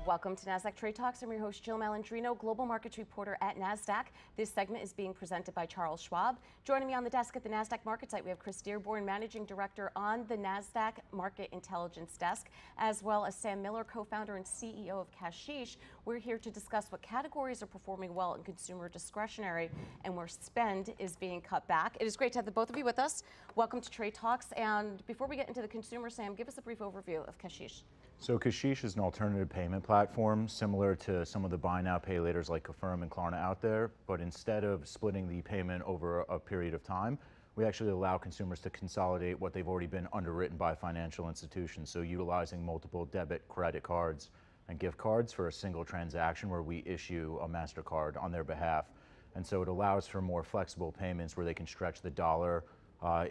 Welcome to Nasdaq Trade Talks. I'm your host, Jill Malandrino, global markets reporter at Nasdaq. This segment is being presented by Charles Schwab. Joining me on the desk at the Nasdaq market site, we have Chris Dearborn, managing director on the Nasdaq Market Intelligence Desk, as well as Sam Miller, co-founder and CEO of Kasheesh. We're here to discuss what categories are performing well in consumer discretionary and where spend is being cut back. It is great to have the both of you with us. Welcome to Trade Talks. And before we get into the consumer, Sam, give us a brief overview of Kasheesh. So Kasheesh is an alternative payment platform similar to some of the buy now, pay laters like Affirm and Klarna out there, but instead of splitting the payment over a period of time, we actually allow consumers to consolidate what they've already been underwritten by financial institutions. So utilizing multiple debit, credit cards, and gift cards for a single transaction where we issue a MasterCard on their behalf. And so it allows for more flexible payments where they can stretch the dollar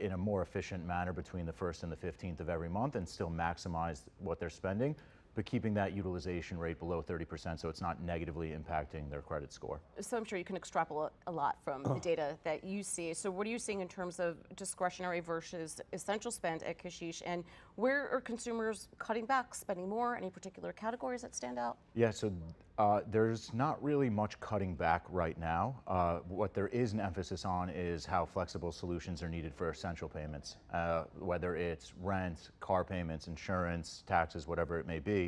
in a more efficient manner between the 1st and the 15th of every month and still maximize what they're spending, but keeping that utilization rate below 30% so it's not negatively impacting their credit score. So I'm sure you can extrapolate a lot from the data that you see. So what are you seeing in terms of discretionary versus essential spend at Kasheesh, and where are consumers cutting back, spending more? Any particular categories that stand out? Yeah, so there's not really much cutting back right now. What there is an emphasis on is how flexible solutions are needed for essential payments, whether it's rent, car payments, insurance, taxes, whatever it may be.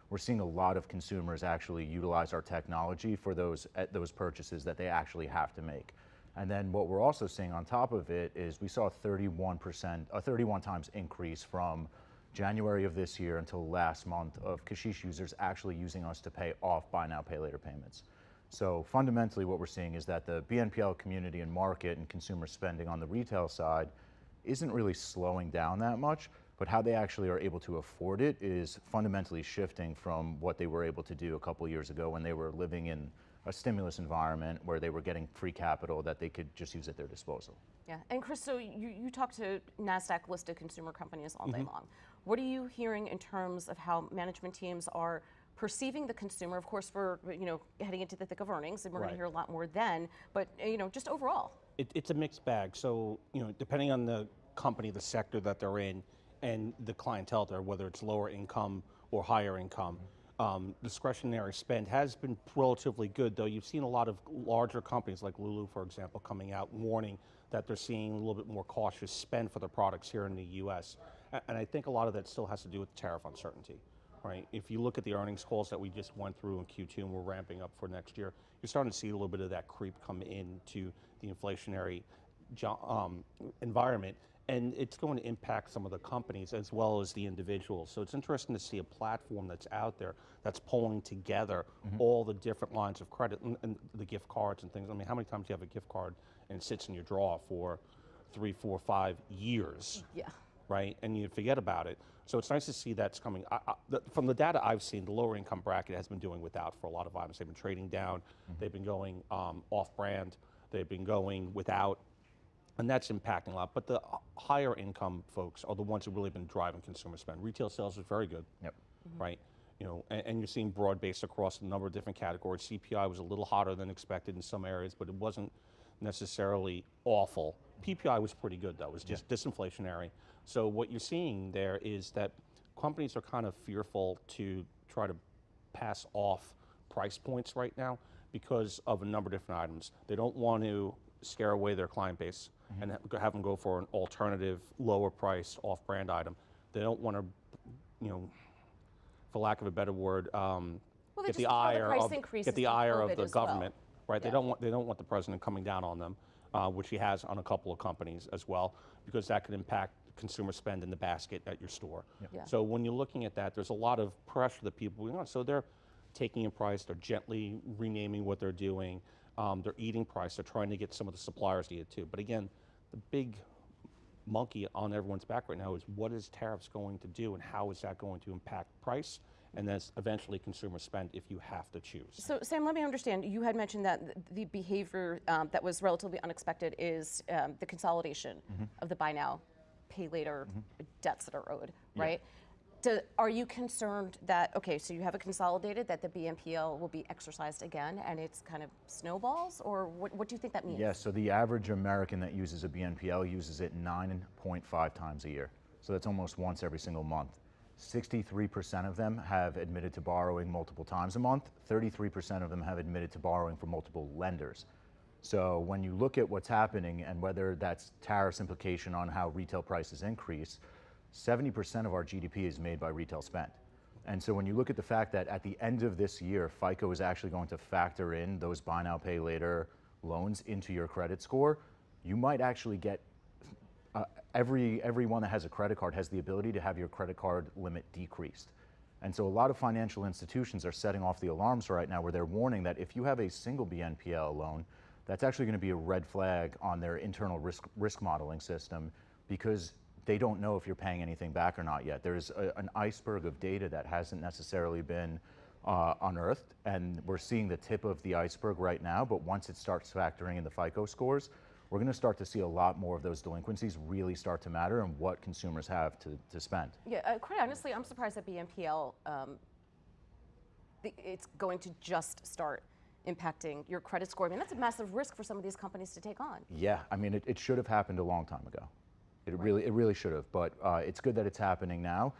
We're seeing a lot of consumers actually utilize our technology for those purchases that they actually have to make. And then what we're also seeing on top of it is we saw a 31 times increase from January of this year until last month of Kasheesh users actually using us to pay off buy now, pay later payments. So fundamentally what we're seeing is that the BNPL community and market and consumer spending on the retail side isn't really slowing down that much, but how they actually are able to afford it is fundamentally shifting from what they were able to do a couple years ago when they were living in a stimulus environment where they were getting free capital that they could just use at their disposal. Yeah, and Chris, so you talk to NASDAQ listed consumer companies all day long. What are you hearing in terms of how management teams are perceiving the consumer? Of course, we're heading into the thick of earnings, and we're going to hear a lot more then, but just overall. It's a mixed bag. So depending on the company, the sector that they're in, and the clientele there, whether it's lower income or higher income, discretionary spend has been relatively good, though you've seen a lot of larger companies like Lulu, for example, coming out warning that they're seeing a little bit more cautious spend for their products here in the US. And I think a lot of that still has to do with tariff uncertainty, right? If you look at the earnings calls that we just went through in Q2 and we're ramping up for next year, you're starting to see a little bit of that creep come into the inflationary environment. And it's going to impact some of the companies as well as the individuals. So it's interesting to see a platform that's out there that's pulling together all the different lines of credit and the gift cards and things. I mean, how many times do you have a gift card and it sits in your drawer for 3, 4, 5 years? Yeah. Right? And you forget about it. So it's nice to see that's coming. From the data I've seen, the lower income bracket has been doing without for a lot of items. They've been trading down. They've been going off brand. They've been going without. And that's impacting a lot. But the higher income folks are the ones who've really been driving consumer spend. Retail sales is very good, right? And you're seeing broad-based across a number of different categories. CPI was a little hotter than expected in some areas, but it wasn't necessarily awful. PPI was pretty good, though. It was just disinflationary. So what you're seeing there is that companies are kind of fearful to try to pass off price points right now because of a number of different items. They don't want to scare away their client base and have them go for an alternative, lower price, off-brand item. They don't want to, for lack of a better word, get the ire of the government, right? Yeah. They don't want the president coming down on them, which he has on a couple of companies as well, because that could impact consumer spend in the basket at your store. Yeah. So when you're looking at that, there's a lot of pressure that people, so they're taking in price, they're gently renaming what they're doing. They're eating price, they're trying to get some of the suppliers to eat too. But again, the big monkey on everyone's back right now is what is tariffs going to do and how is that going to impact price and then eventually consumer spend if you have to choose. So Sam, let me understand, you had mentioned that the behavior that was relatively unexpected is the consolidation of the buy now, pay later debts that are owed, right? Are you concerned that, so you have it consolidated, that the BNPL will be exercised again and it's kind of snowballs, or what do you think that means? Yes, so the average American that uses a BNPL uses it 9.5 times a year. So that's almost once every single month. 63% of them have admitted to borrowing multiple times a month. 33% of them have admitted to borrowing from multiple lenders. So when you look at what's happening and whether that's tariffs implication on how retail prices increase, 70% of our GDP is made by retail spend. And so when you look at the fact that at the end of this year, FICO is actually going to factor in those buy now, pay later loans into your credit score, you might actually get everyone that has a credit card has the ability to have your credit card limit decreased. And so a lot of financial institutions are setting off the alarms right now where they're warning that if you have a single BNPL loan, that's actually going to be a red flag on their internal risk modeling system because they don't know if you're paying anything back or not yet. There's an iceberg of data that hasn't necessarily been unearthed, and we're seeing the tip of the iceberg right now, but once it starts factoring in the FICO scores, we're going to start to see a lot more of those delinquencies really start to matter and what consumers have to spend. Yeah, quite honestly, I'm surprised that BNPL, it's going to just start impacting your credit score. I mean, that's a massive risk for some of these companies to take on. Yeah, I mean, it should have happened a long time ago. It really should have, but it's good that it's happening now.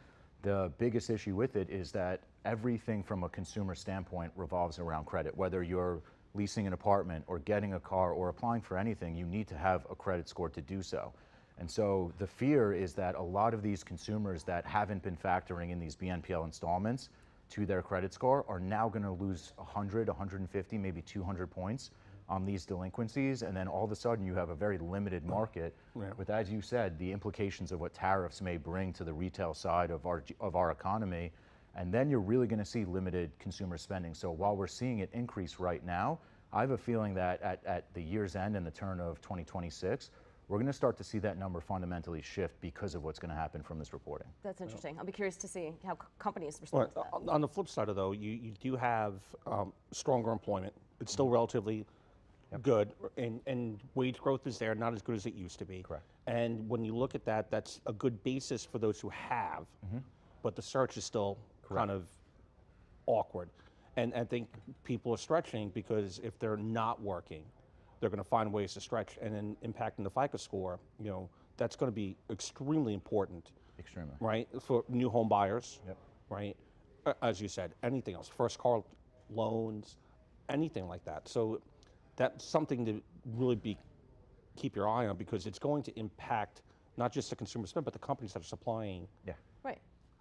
The biggest issue with it is that everything from a consumer standpoint revolves around credit. Whether you're leasing an apartment or getting a car or applying for anything, you need to have a credit score to do so. And so the fear is that a lot of these consumers that haven't been factoring in these BNPL installments to their credit score are now going to lose 100, 150, maybe 200 points on these delinquencies, and then all of a sudden you have a very limited market with, as you said, the implications of what tariffs may bring to the retail side of our economy, and then you're really going to see limited consumer spending. So while we're seeing it increase right now, I have a feeling that at the year's end and the turn of 2026, we're going to start to see that number fundamentally shift because of what's going to happen from this reporting. That's interesting. I'll be curious to see how companies respond to that. On the flip side, though, you do have stronger employment. It's still relatively good, and wage growth is there, not as good as it used to be. Correct. And when you look at that, that's a good basis for those who have, but the search is still kind of awkward. And I think people are stretching because if they're not working, they're going to find ways to stretch, and then impacting the FICO score, that's going to be extremely important. Extremely. Right? For new home buyers, right? As you said, anything else, first car loans, anything like that. So that's something to really keep your eye on because it's going to impact not just the consumer spend, but the companies that are supplying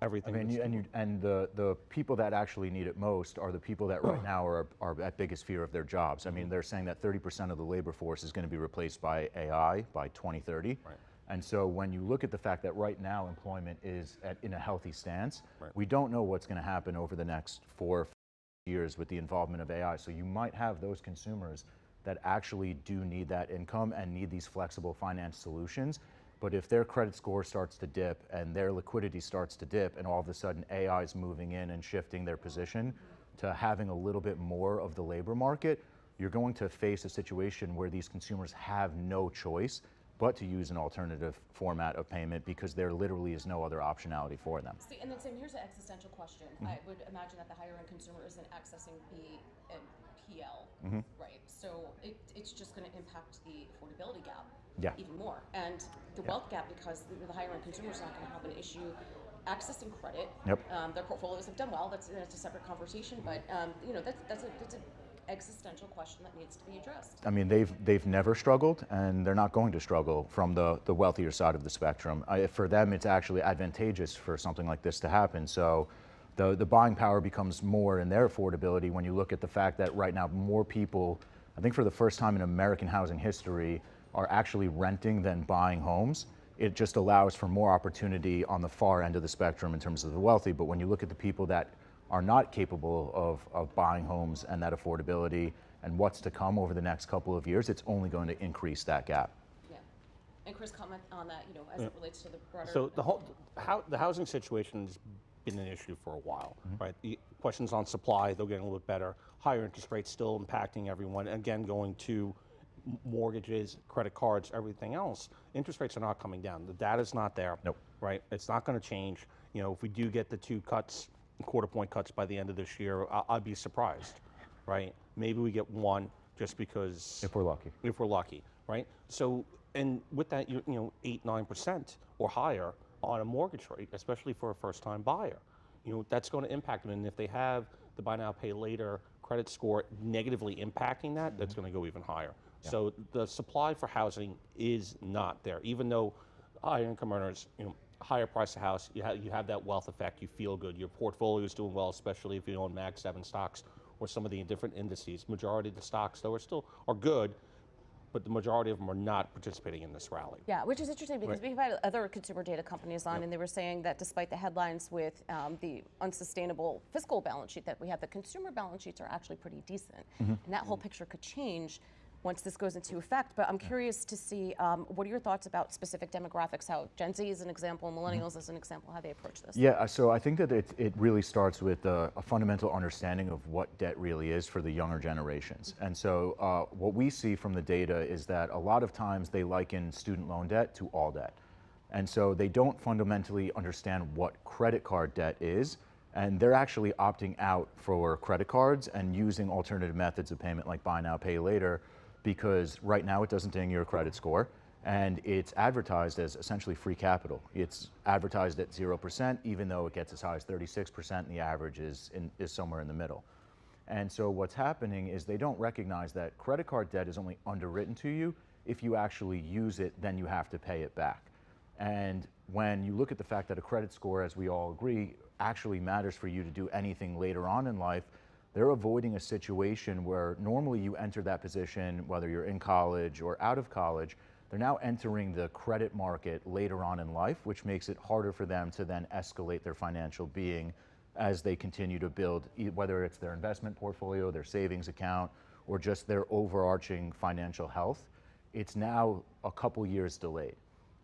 everything. I mean, and the people that actually need it most are the people that right now are at biggest fear of their jobs. I mean, they're saying that 30% of the labor force is going to be replaced by AI by 2030. Right. And so when you look at the fact that right now employment is in a healthy stance, we don't know what's going to happen over the next 4 or 5 years with the involvement of AI. So you might have those consumers that actually do need that income and need these flexible finance solutions. But if their credit score starts to dip and their liquidity starts to dip and all of a sudden AI is moving in and shifting their position to having a little bit more of the labor market, you're going to face a situation where these consumers have no choice but to use an alternative format of payment because there literally is no other optionality for them. See, and then Sam, here's an existential question. I would imagine that the higher end consumer isn't accessing BNPL, right? So it's just going to impact the affordability gap even more. And the wealth gap, because the higher end consumer is not going to have an issue accessing credit. Their portfolios have done well. That's a separate conversation, but that's an existential question that needs to be addressed. I mean, they've never struggled, and they're not going to struggle from the wealthier side of the spectrum. For them, it's actually advantageous for something like this to happen. So the buying power becomes more in their affordability when you look at the fact that right now more people, I think for the first time in American housing history, are actually renting than buying homes. It just allows for more opportunity on the far end of the spectrum in terms of the wealthy. But when you look at the people that are not capable of buying homes and that affordability and what's to come over the next couple of years, it's only going to increase that gap. Yeah. And Chris, comment on that, as it relates to the broader... So the housing situation has been an issue for a while, right? The questions on supply, they're getting a little bit better. Higher interest rates still impacting everyone. Again, going to mortgages, credit cards, everything else. Interest rates are not coming down. The data's not there, right? It's not going to change. If we do get the 2 cuts, quarter-point cuts by the end of this year, I'd be surprised, right? Maybe we get 1 just because... If we're lucky. If we're lucky, right? So, and with that, 8-9% or higher, on a mortgage rate, especially for a first-time buyer. You know, that's going to impact them, and if they have the buy now, pay later credit score negatively impacting that, that's going to go even higher. Yeah. So the supply for housing is not there, even though higher income earners, you know, higher price of house, you have that wealth effect, you feel good, your portfolio is doing well, especially if you own Mag 7 stocks or some of the different indices. Majority of the stocks, though, are good, but the majority of them are not participating in this rally. Yeah, which is interesting because we've had other consumer data companies on, and they were saying that despite the headlines with the unsustainable fiscal balance sheet that we have, the consumer balance sheets are actually pretty decent. And that whole picture could change once this goes into effect. But I'm curious to see what are your thoughts about specific demographics, how Gen Z is an example, millennials as an example, how they approach this? Yeah, so I think that it really starts with a fundamental understanding of what debt really is for the younger generations. And so what we see from the data is that a lot of times they liken student loan debt to all debt. And so they don't fundamentally understand what credit card debt is, and they're actually opting out for credit cards and using alternative methods of payment like buy now, pay later, because right now it doesn't ding your credit score, and it's advertised as essentially free capital. It's advertised at 0%, even though it gets as high as 36%, and the average is somewhere in the middle. And so what's happening is they don't recognize that credit card debt is only underwritten to you. If you actually use it, then you have to pay it back. And when you look at the fact that a credit score, as we all agree, actually matters for you to do anything later on in life, they're avoiding a situation where normally you enter that position, whether you're in college or out of college. They're now entering the credit market later on in life, which makes it harder for them to then escalate their financial being as they continue to build, whether it's their investment portfolio, their savings account, or just their overarching financial health. It's now a couple years delayed.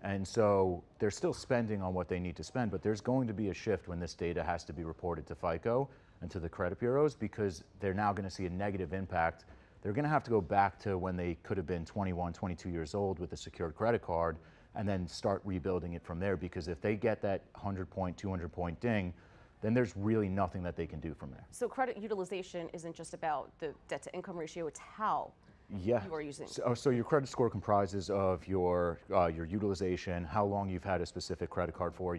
And so they're still spending on what they need to spend, but there's going to be a shift when this data has to be reported to FICO and to the credit bureaus, because they're now going to see a negative impact. They're going to have to go back to when they could have been 21, 22 years old with a secured credit card and then start rebuilding it from there, because if they get that 100-point, 200-point ding, then there's really nothing that they can do from there. So credit utilization isn't just about the debt to income ratio, it's how you are using. So your credit score comprises of your utilization, how long you've had a specific credit card for,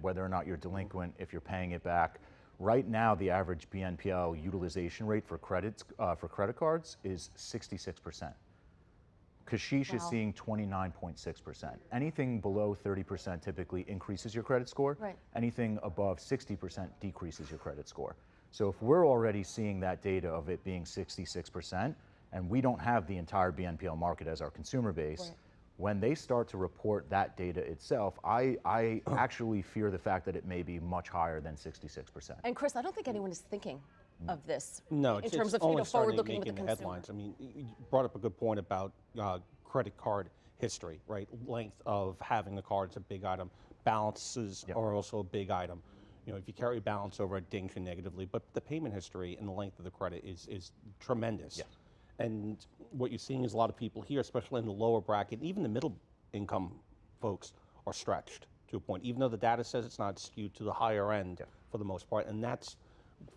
whether or not you're delinquent, if you're paying it back. Right now, the average BNPL utilization rate for credit cards is 66%. Kasheesh is seeing 29.6%. Anything below 30% typically increases your credit score. Right. Anything above 60% decreases your credit score. So if we're already seeing that data of it being 66%, and we don't have the entire BNPL market as our consumer base, right, when they start to report that data itself, I actually fear the fact that it may be much higher than 66%. And Chris, I don't think anyone is thinking of this No, in terms of only forward-looking with making the the consumer. headlines. I mean, you brought up a good point about credit card history, right? Length of having the card is a big item. Balances are also a big item. You know, if you carry balance over, it dings you negatively. But the payment history and the length of the credit is tremendous. Yes. And what you're seeing is a lot of people here, especially in the lower bracket, even the middle income folks, are stretched to a point, even though the data says it's not skewed to the higher end for the most part. And that's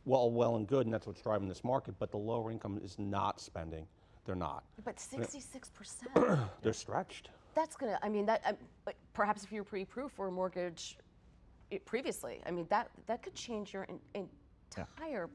well and good, and that's what's driving this market. But the lower income is not spending. They're not. But 66%. They're stretched. That's gonna. I mean, that perhaps if you're pre-approved for a mortgage previously, I mean that could change your entire.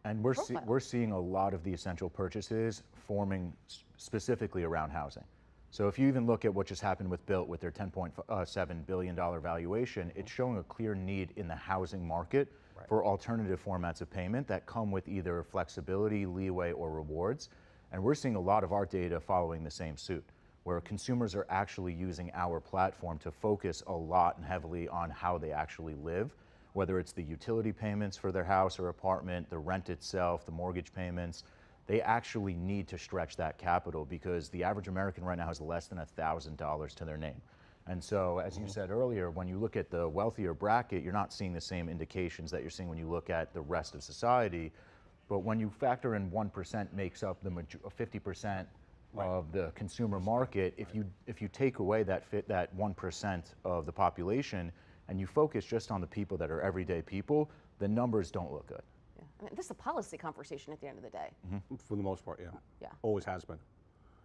And we're seeing a lot of the essential purchases forming specifically around housing. So if you even look at what just happened with Built with their $10.7 billion valuation, it's showing a clear need in the housing market for alternative formats of payment that come with either flexibility, leeway, or rewards. And we're seeing a lot of our data following the same suit, where consumers are actually using our platform to focus a lot and heavily on how they actually live, whether it's the utility payments for their house or apartment, the rent itself, the mortgage payments. They actually need to stretch that capital because the average American right now has less than $1,000 to their name. And so, as you said earlier, when you look at the wealthier bracket, you're not seeing the same indications that you're seeing when you look at the rest of society. But when you factor in 1% makes up the 50% of the consumer market, if you take away that 1% of the population and you focus just on the people that are everyday people, the numbers don't look good. Yeah. I mean, this is a policy conversation at the end of the day. For the most part, yeah. Yeah. Always has been.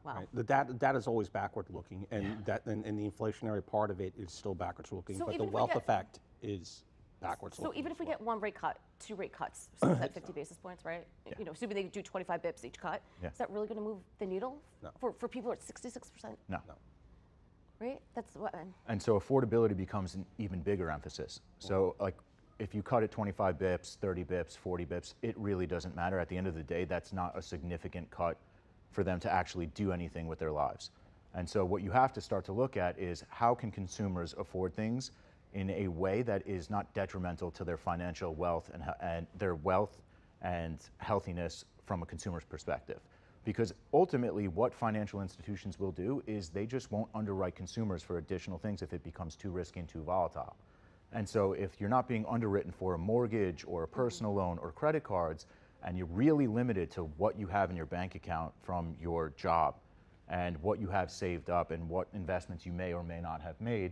Wow. Right? The data is always backward looking, and and the inflationary part of it is still backwards looking, So but the even if we wealth get- effect is backwards So looking. even if as we well. get one rate cut, two rate cuts, so is that 50 basis points, right? You know, assuming they do 25 bips each cut, Yeah. is that really going to move the needle No. for people at 66%? No. Right? That's what. And so affordability becomes an even bigger emphasis. So like if you cut it 25 bips, 30 bips, 40 bips, it really doesn't matter. At the end of the day, that's not a significant cut for them to actually do anything with their lives. And so what you have to start to look at is how can consumers afford things in a way that is not detrimental to their financial wealth and their wealth and healthiness from a consumer's perspective. Because ultimately what financial institutions will do is they just won't underwrite consumers for additional things if it becomes too risky and too volatile. And so if you're not being underwritten for a mortgage or a personal loan or credit cards, and you're really limited to what you have in your bank account from your job and what you have saved up and what investments you may or may not have made,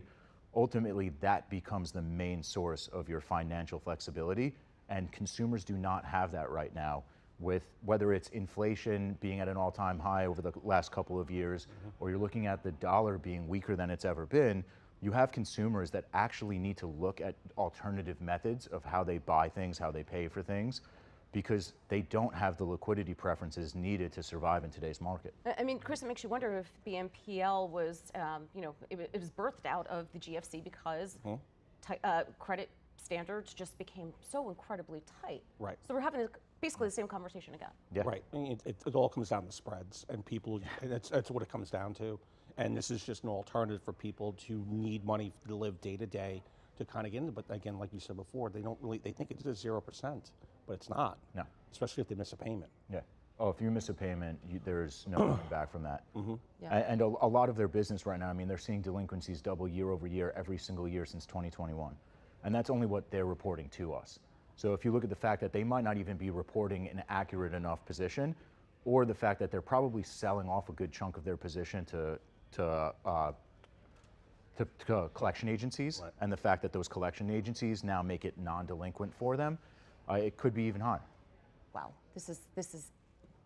ultimately that becomes the main source of your financial flexibility. And consumers do not have that right now, with whether it's inflation being at an all-time high over the last couple of years, or you're looking at the dollar being weaker than it's ever been. You have consumers that actually need to look at alternative methods of how they buy things, how they pay for things, because they don't have the liquidity preferences needed to survive in today's market. I mean, Chris, it makes you wonder if BNPL was, it was birthed out of the GFC because credit standards just became so incredibly tight. Right. So we're having basically the same conversation again. Yeah. Right. I mean, it all comes down to spreads, and people. That's what it comes down to. And this is just an alternative for people to need money to live day to day to kind of get into. But again, like you said before, they think it's just 0%, but it's not. No. Especially if they miss a payment. Yeah. Oh, if you miss a payment, there's no coming back from that. Yeah. And a lot of their business right now, I mean, they're seeing delinquencies double year over year every single year since 2021. And that's only what they're reporting to us. So if you look at the fact that they might not even be reporting an accurate enough position, or the fact that they're probably selling off a good chunk of their position to collection agencies, Right. and the fact that those collection agencies now make it non-delinquent for them, it could be even higher. Wow. This is,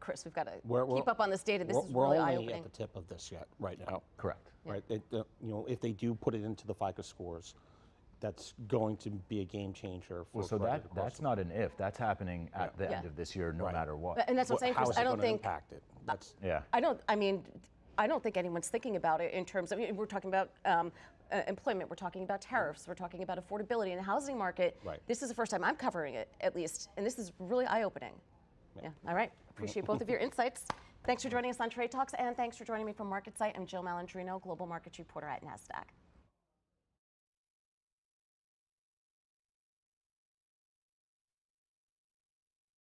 Chris, we've got to We're- keep up on this data. This is we're really only eye-opening. at the tip of this yet, right now. Correct. Right. If they do put it into the FICO scores, that's going to be a game changer for Well, so credit across that's not an if. That's happening at the Yeah. end of this year, no Right. matter what. And that's what I'm saying, How Chris. is it I don't going to think impact it? That's Yeah. I don't think anyone's thinking about it in terms of, we're talking about employment, we're talking about tariffs, we're talking about affordability in the housing market. Right. This is the first time I'm covering it, at least, and this is really eye-opening. Yeah. All right. Appreciate both of your insights. Thanks for joining us on Trade Talks, and thanks for joining me from MarketSite. I'm Jill Malandrino, Global Markets Reporter at Nasdaq.